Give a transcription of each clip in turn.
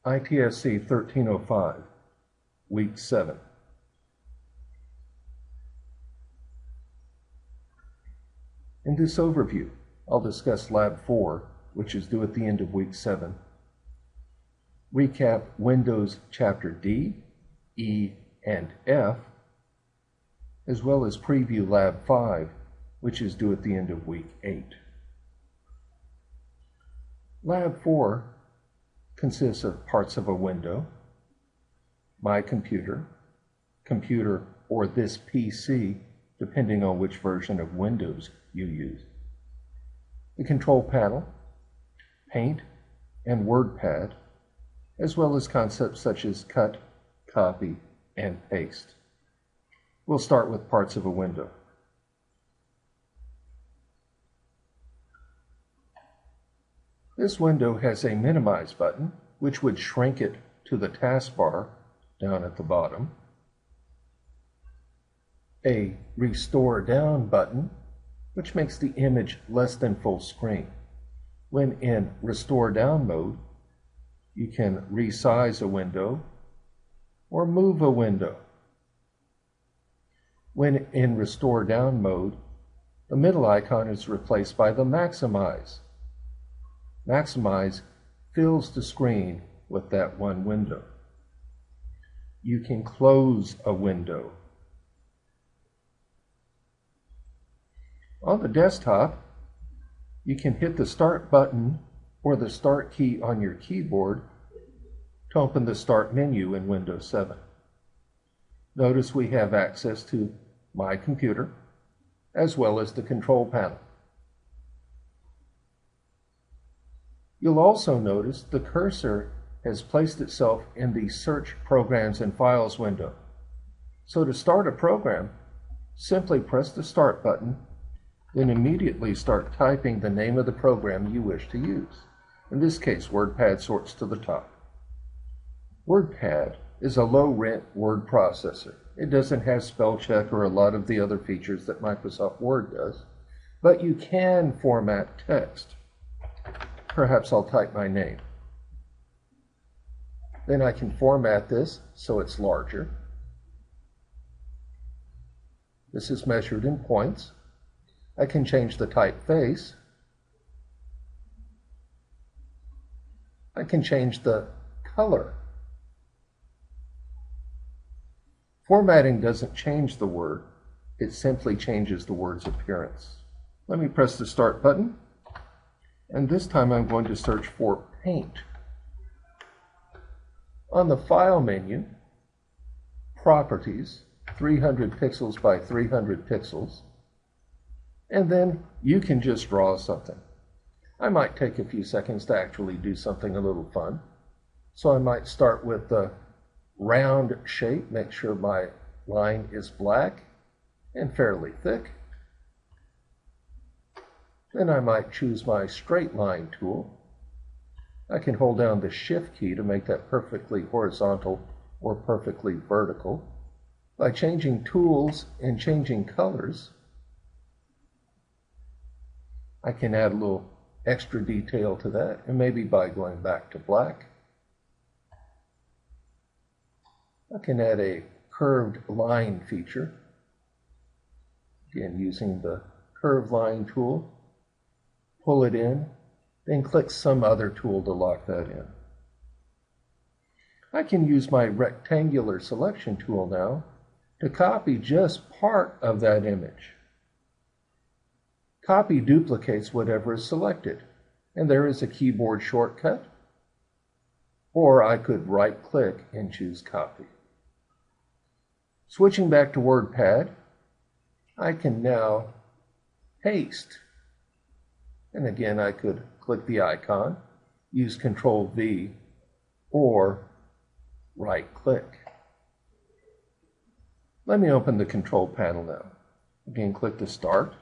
ITSC 1305, Week 7. In this overview, I'll discuss Lab 4, which is due at the end of Week 7, recap Windows Chapter D, E, and F, as well as preview Lab 5, which is due at the end of Week 8. Lab 4 consists of parts of a window, my computer, computer, or this PC, depending on which version of Windows you use, the control panel, Paint, and WordPad, as well as concepts such as cut, copy, and paste. We'll start with parts of a window. This window has a minimize button, which would shrink it to the taskbar down at the bottom, a restore down button, which makes the image less than full screen. When in restore down mode, you can resize a window or move a window. When in restore down mode, the middle icon is replaced by the maximize. Maximize fills the screen with that one window. You can close a window. On the desktop, you can hit the Start button or the Start key on your keyboard to open the Start menu in Windows 7. Notice we have access to My Computer as well as the control panel. You'll also notice the cursor has placed itself in the Search Programs and Files window. So to start a program, simply press the Start button, then immediately start typing the name of the program you wish to use. In this case, WordPad sorts to the top. WordPad is a low-rent word processor. It doesn't have spell check or a lot of the other features that Microsoft Word does, but you can format text. Perhaps I'll type my name. Then I can format this so it's larger. This is measured in points. I can change the typeface. I can change the color. Formatting doesn't change the word, it simply changes the word's appearance. Let me press the Start button, and this time I'm going to search for Paint. On the File menu, Properties, 300 pixels by 300 pixels, and then you can just draw something. I might take a few seconds to actually do something a little fun. So I might start with the round shape, make sure my line is black and fairly thick. Then I might choose my straight line tool. I can hold down the Shift key to make that perfectly horizontal or perfectly vertical. By changing tools and changing colors, I can add a little extra detail to that, and maybe by going back to black. I can add a curved line feature. Again, using the curved line tool, pull it in, then click some other tool to lock that in. I can use my rectangular selection tool now to copy just part of that image. Copy duplicates whatever is selected, and there is a keyboard shortcut, or I could right-click and choose Copy. Switching back to WordPad, I can now paste. And again, I could click the icon, use Control-V, or right-click. Let me open the control panel now. Again, click to Start.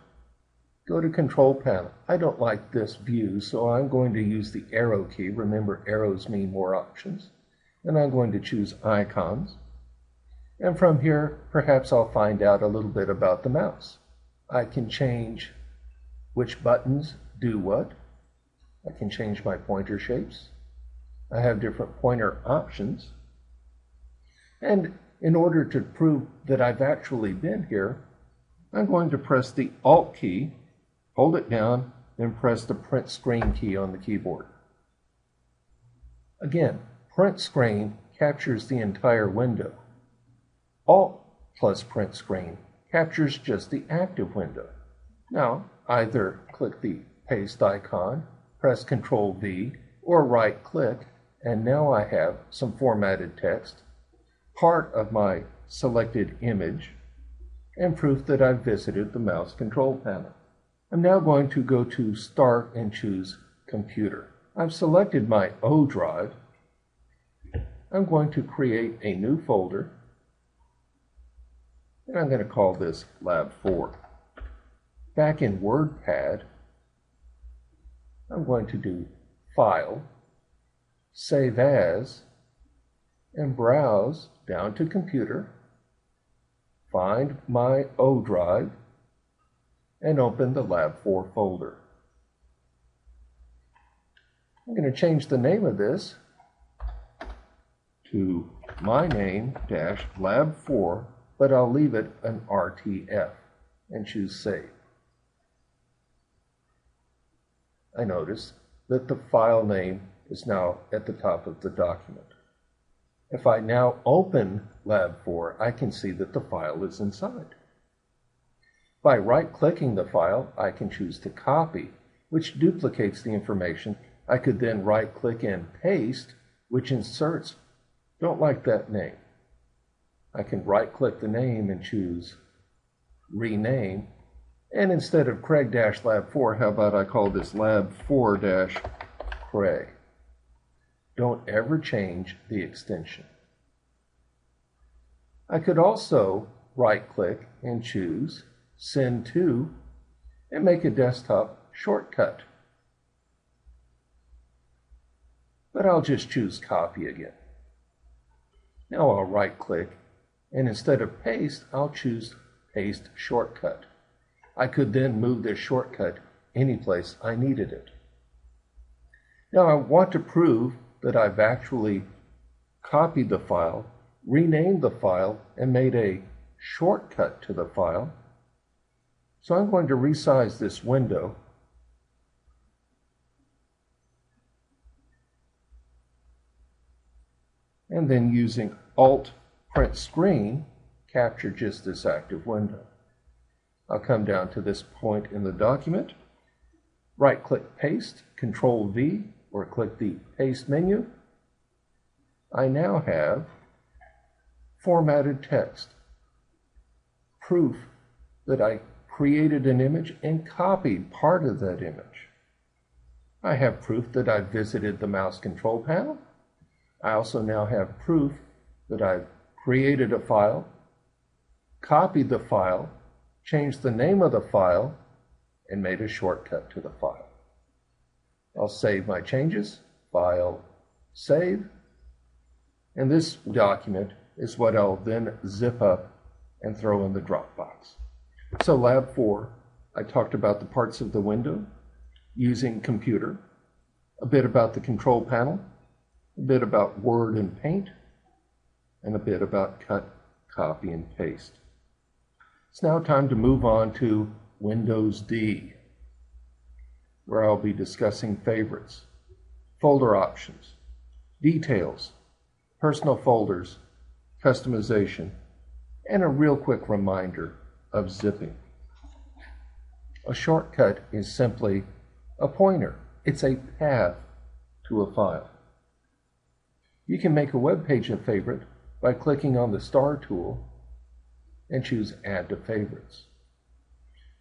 Go to Control Panel. I don't like this view, so I'm going to use the arrow key. Remember, arrows mean more options. And I'm going to choose Icons. And from here, perhaps I'll find out a little bit about the mouse. I can change which buttons do what. I can change my pointer shapes. I have different pointer options. And in order to prove that I've actually been here, I'm going to press the Alt key, hold it down, then press the print screen key on the keyboard. Again, print screen captures the entire window. Alt plus print screen captures just the active window. Now, either click the paste icon, press Ctrl V, or right click, and now I have some formatted text, part of my selected image, and proof that I've visited the mouse control panel. I'm now going to go to Start and choose Computer. I've selected my O drive. I'm going to create a new folder, and I'm going to call this Lab 4. Back in WordPad, I'm going to do File, Save As, and browse down to Computer, find my O drive, and open the Lab 4 folder. I'm going to change the name of this to my name Lab 4, but I'll leave it an RTF and choose Save. I notice that the file name is now at the top of the document. If I now open Lab 4, I can see that the file is inside. By right-clicking the file, I can choose to copy, which duplicates the information. I could then right-click and paste, which inserts. Don't like that name. I can right-click the name and choose Rename. And instead of Craig-Lab 4, how about I call this Lab 4-Craig? Don't ever change the extension. I could also right-click and choose Send To and make a desktop shortcut. But I'll just choose Copy again. Now I'll right-click, and instead of Paste, I'll choose Paste Shortcut. I could then move this shortcut any place I needed it. Now I want to prove that I've actually copied the file, renamed the file, and made a shortcut to the file. So I'm going to resize this window. And then using Alt Print Screen, capture just this active window. I'll come down to this point in the document, right-click Paste, Ctrl V, or click the Paste menu. I now have formatted text, proof that I created an image and copied part of that image. I have proof that I visited the mouse control panel. I also now have proof that I've created a file, copied the file, changed the name of the file, and made a shortcut to the file. I'll save my changes, File, Save, and this document is what I'll then zip up and throw in the Dropbox. So Lab 4, I talked about the parts of the window, using computer, a bit about the control panel, a bit about Word and Paint, and a bit about cut, copy, and paste. It's now time to move on to Windows D, where I'll be discussing favorites, folder options, details, personal folders, customization, and a real quick reminder of zipping. A shortcut is simply a pointer. It's a path to a file. You can make a web page a favorite by clicking on the star tool and choose Add to Favorites.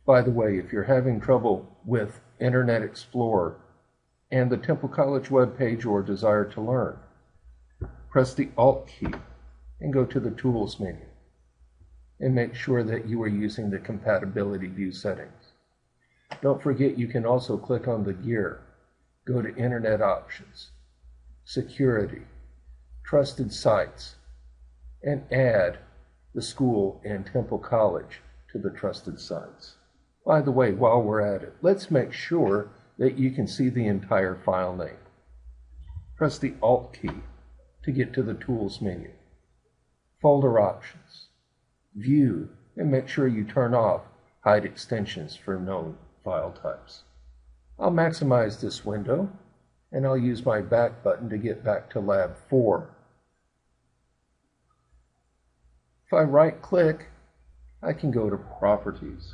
By the way, if you're having trouble with Internet Explorer and the Temple College web page or desire to learn, press the Alt key and go to the Tools menu and make sure that you are using the compatibility view settings. Don't forget you can also click on the gear, go to Internet Options, Security, Trusted Sites, and add the school and Temple College to the trusted sites. By the way, while we're at it, let's make sure that you can see the entire file name. Press the Alt key to get to the Tools menu. Folder Options, View, and make sure you turn off Hide Extensions for known file types. I'll maximize this window, and I'll use my back button to get back to Lab 4. If I right-click, I can go to Properties.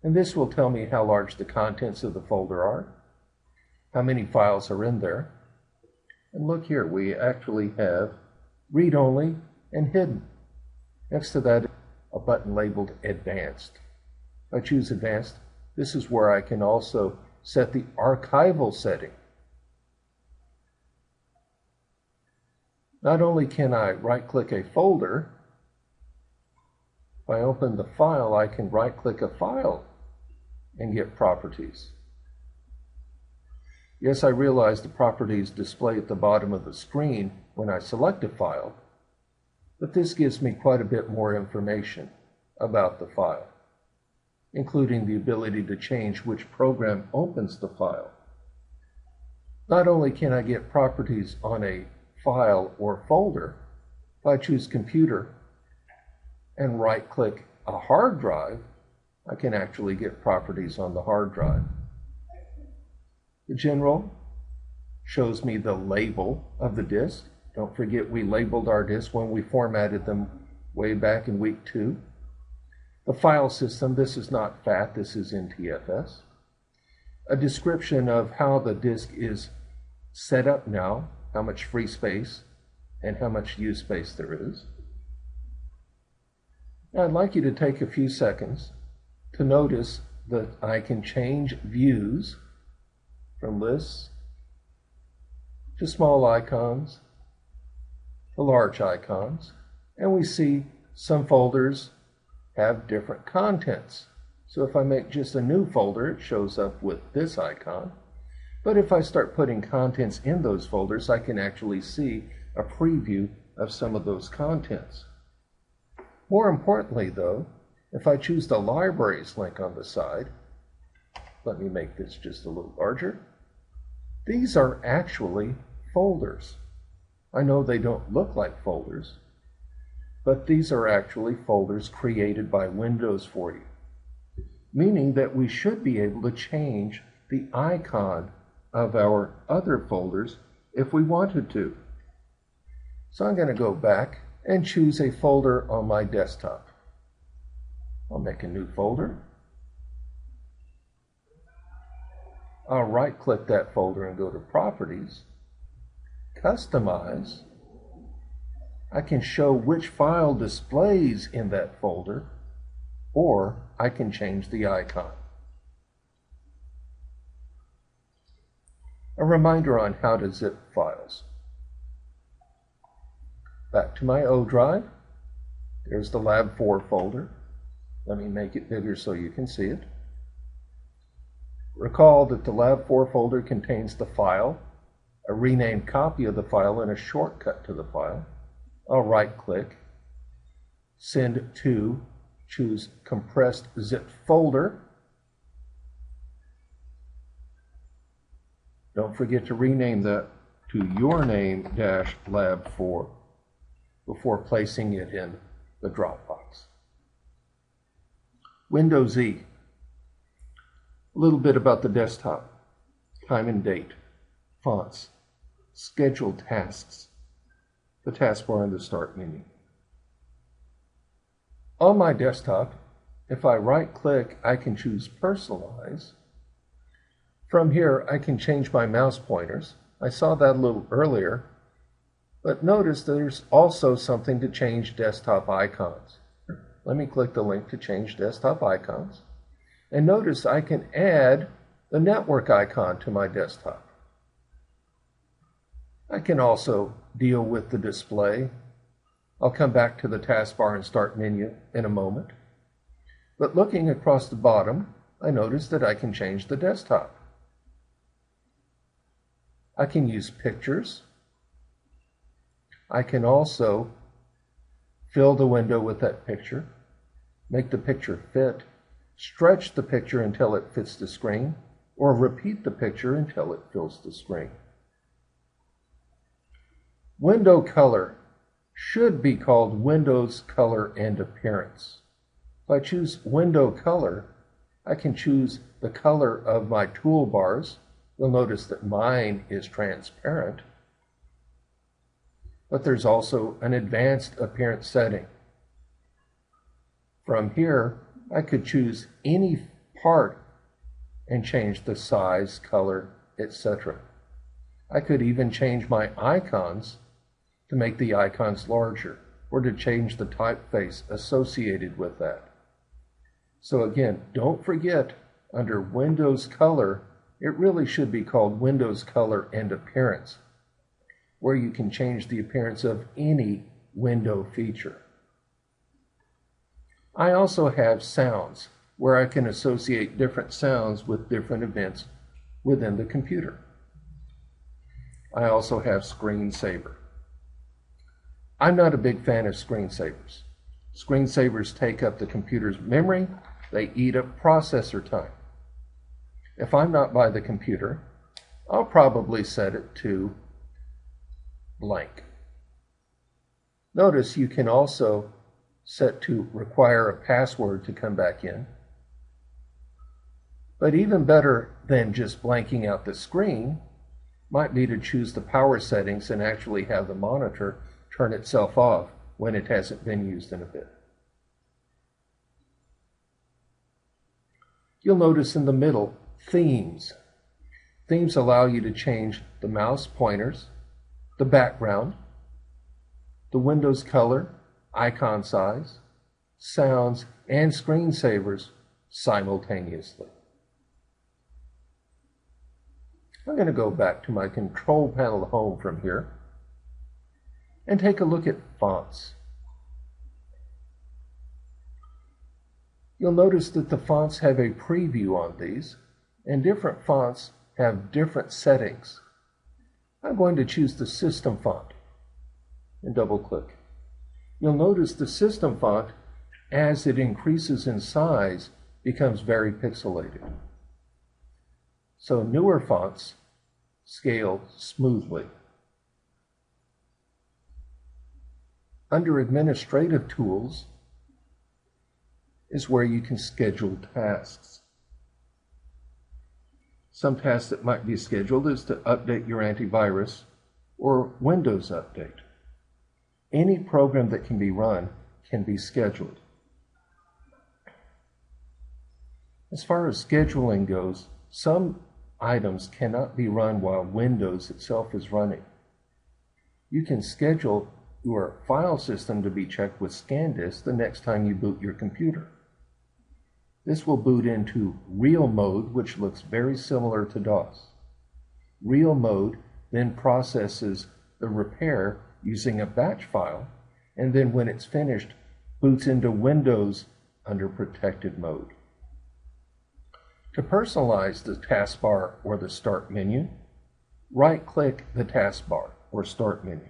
And this will tell me how large the contents of the folder are, how many files are in there. And look here, we actually have read-only and hidden. Next to that, a button labeled Advanced. If I choose Advanced, this is where I can also set the archival setting. Not only can I right-click a folder, if I open the file, I can right-click a file and get properties. Yes, I realize the properties display at the bottom of the screen when I select a file, but this gives me quite a bit more information about the file, including the ability to change which program opens the file. Not only can I get properties on a file or folder, if I choose Computer and right-click a hard drive, I can actually get properties on the hard drive. The General shows me the label of the disk. Don't forget we labeled our disks when we formatted them way back in week 2. The file system, this is not FAT, this is NTFS. A description of how the disk is set up now, how much free space and how much use space there is. Now I'd like you to take a few seconds to notice that I can change views from lists to small icons to large icons, and we see some folders have different contents. So if I make just a new folder, it shows up with this icon. But if I start putting contents in those folders, I can actually see a preview of some of those contents. More importantly, though, if I choose the Libraries link on the side, let me make this just a little larger. These are actually folders. I know they don't look like folders, but these are actually folders created by Windows for you, meaning that we should be able to change the icon of our other folders if we wanted to. So I'm going to go back and choose a folder on my desktop. I'll make a new folder. I'll right-click that folder and go to Properties, Customize. I can show which file displays in that folder, or I can change the icon. A reminder on how to zip files. Back to my O drive. There's the Lab 4 folder. Let me make it bigger so you can see it. Recall that the Lab 4 folder contains the file, a renamed copy of the file, and a shortcut to the file. I'll right-click, Send to, choose Compressed Zip Folder. Don't forget to rename that to your name -Lab 4 before placing it in the Dropbox. Windows E. A little bit about the desktop. Time and date, fonts, scheduled tasks, the taskbar in the Start menu. On my desktop, if I right-click, I can choose Personalize. From here, I can change my mouse pointers. I saw that a little earlier, but notice there's also something to change desktop icons. Let me click the link to change desktop icons. And notice I can add the network icon to my desktop. I can also deal with the display. I'll come back to the taskbar and Start menu in a moment. But looking across the bottom, I notice that I can change the desktop. I can use pictures. I can also fill the window with that picture, make the picture fit, stretch the picture until it fits the screen, or repeat the picture until it fills the screen. Window color should be called Windows Color and Appearance. If I choose Window Color, I can choose the color of my toolbars. You'll notice that mine is transparent, but there's also an advanced appearance setting. From here, I could choose any part and change the size, color, etc. I could even change my icons to make the icons larger, or to change the typeface associated with that. So again, don't forget, under Windows Color, it really should be called Windows Color and Appearance, where you can change the appearance of any window feature. I also have sounds, where I can associate different sounds with different events within the computer. I also have screensaver. I'm not a big fan of screensavers. Screensavers take up the computer's memory, they eat up processor time. If I'm not by the computer, I'll probably set it to blank. Notice you can also set to require a password to come back in. But even better than just blanking out the screen might be to choose the power settings and actually have the monitor turn itself off when it hasn't been used in a bit. You'll notice in the middle, themes. Themes allow you to change the mouse pointers, the background, the Windows color, icon size, sounds, and screensavers simultaneously. I'm going to go back to my control panel home from here and take a look at fonts. You'll notice that the fonts have a preview on these, and different fonts have different settings. I'm going to choose the system font and double click. You'll notice the system font, as it increases in size, becomes very pixelated. So newer fonts scale smoothly. Under administrative tools is where you can schedule tasks. Some tasks that might be scheduled is to update your antivirus or Windows Update. Any program that can be run can be scheduled. As far as scheduling goes, some items cannot be run while Windows itself is running. You can schedule your file system to be checked with ScanDisk the next time you boot your computer. This will boot into real mode, which looks very similar to DOS. Real mode then processes the repair using a batch file, and then when it's finished, boots into Windows under protected mode. To personalize the taskbar or the start menu, right-click the taskbar or start menu.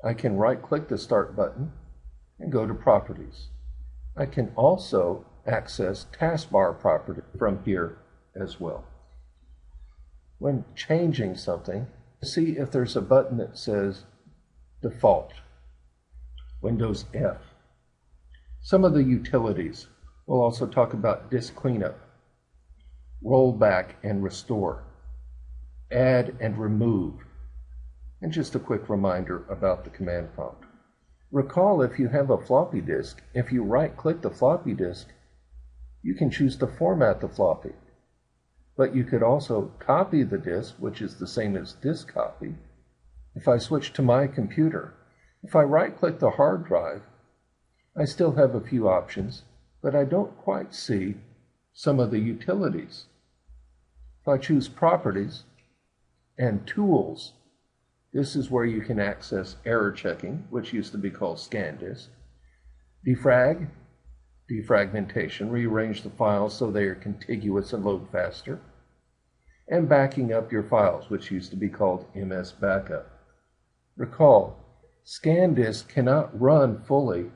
I can right-click the Start button and go to Properties. I can also access taskbar property from here as well. When changing something, see if there's a button that says Default, Windows F. Some of the utilities. We'll also talk about disk cleanup, rollback and restore, add and remove, and just a quick reminder about the command prompt. Recall, if you have a floppy disk, if you right-click the floppy disk, you can choose to format the floppy. But you could also copy the disk, which is the same as disk copy. If I switch to my computer, if I right-click the hard drive, I still have a few options, but I don't quite see some of the utilities. If I choose Properties and Tools, this is where you can access error checking, which used to be called ScanDisk, defrag, defragmentation, rearrange the files so they are contiguous and load faster, and backing up your files, which used to be called MS Backup. Recall, ScanDisk cannot run fully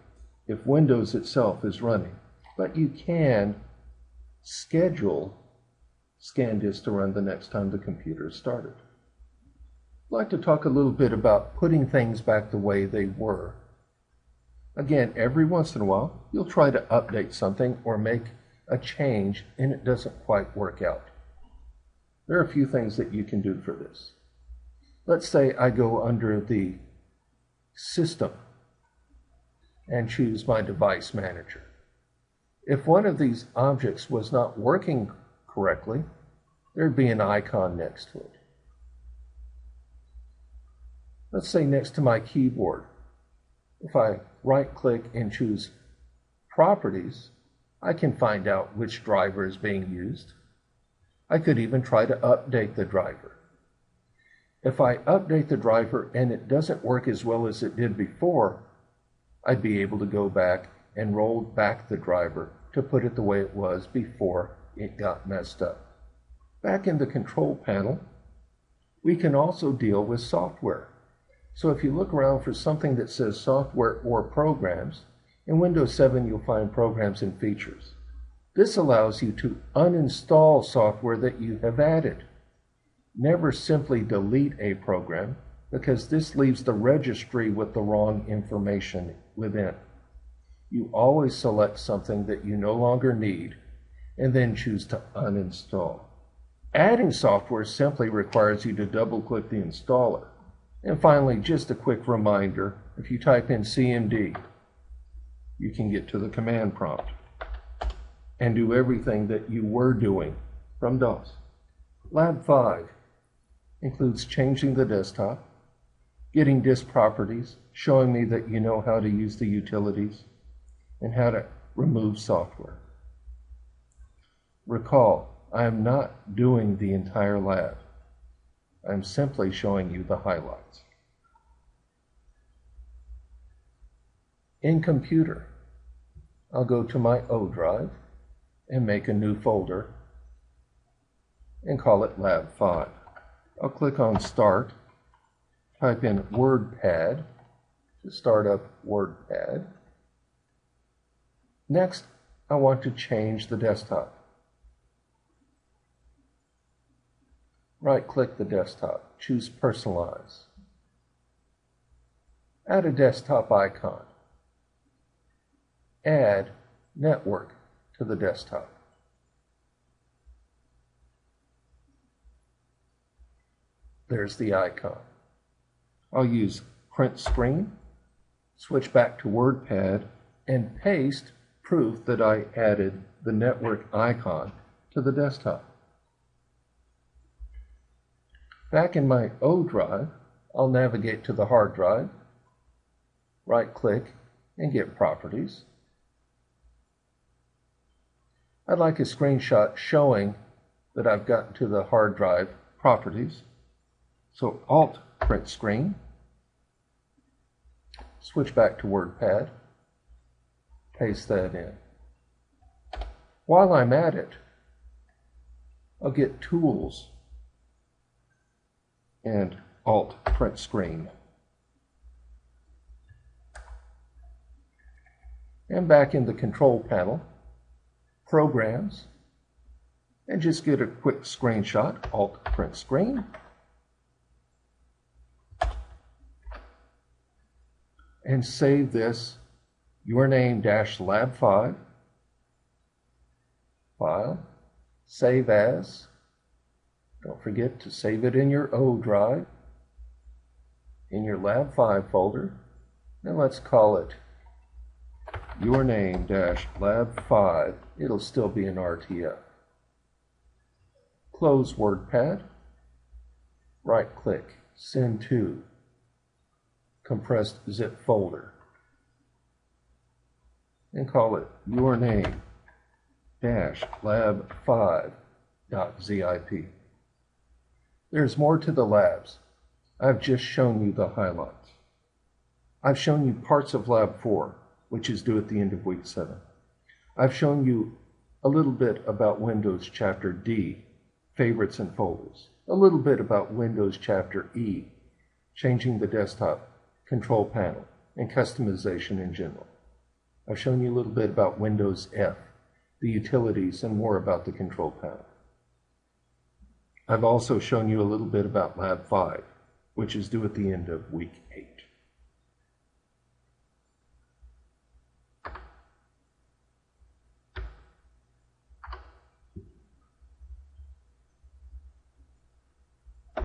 if Windows itself is running, but you can schedule ScanDisk to run the next time the computer started. I'd like to talk a little bit about putting things back the way they were. Again, every once in a while, you'll try to update something or make a change and it doesn't quite work out. There are a few things that you can do for this. Let's say I go under the System and choose my Device Manager. If one of these objects was not working correctly, there'd be an icon next to it. Let's say next to my keyboard, if I right-click and choose Properties, I can find out which driver is being used. I could even try to update the driver. If I update the driver and it doesn't work as well as it did before, I'd be able to go back and roll back the driver to put it the way it was before it got messed up. Back in the control panel, we can also deal with software. So if you look around for something that says software or programs, in Windows 7 you'll find programs and features. This allows you to uninstall software that you have added. Never simply delete a program, because this leaves the registry with the wrong information within. You always select something that you no longer need and then choose to uninstall. Adding software simply requires you to double-click the installer. And finally, just a quick reminder, if you type in CMD, you can get to the command prompt and do everything that you were doing from DOS. Lab 5 includes changing the desktop, getting disk properties, showing me that you know how to use the utilities, and how to remove software. Recall, I am not doing the entire lab. I'm simply showing you the highlights. In Computer, I'll go to my O drive and make a new folder and call it Lab 5. I'll click on Start, type in WordPad to start up WordPad. Next, I want to change the desktop. Right-click the desktop, choose Personalize. Add a desktop icon. Add Network to the desktop. There's the icon. I'll use Print Screen, switch back to WordPad, and paste proof that I added the network icon to the desktop. Back in my O drive, I'll navigate to the hard drive, right-click, and get Properties. I'd like a screenshot showing that I've gotten to the hard drive Properties. So Alt Print Screen, switch back to WordPad, paste that in. While I'm at it, I'll get Tools and Alt Print Screen. And back in the control panel, Programs, and just get a quick screenshot, Alt Print Screen. And save this yourname-lab5 file, save as. Don't forget to save it in your O drive, in your Lab 5 folder, and let's call it yourname-lab5. It'll still be an RTF. Close WordPad, right-click, send to compressed zip folder, and call it yourname-lab5.zip. There's more to the labs. I've just shown you the highlights. I've shown you parts of Lab 4, which is due at the end of week 7. I've shown you a little bit about Windows Chapter D, favorites and folders. A little bit about Windows Chapter E, changing the desktop, control panel, and customization in general. I've shown you a little bit about Windows F, the utilities, and more about the control panel. I've also shown you a little bit about Lab 5, which is due at the end of week 8.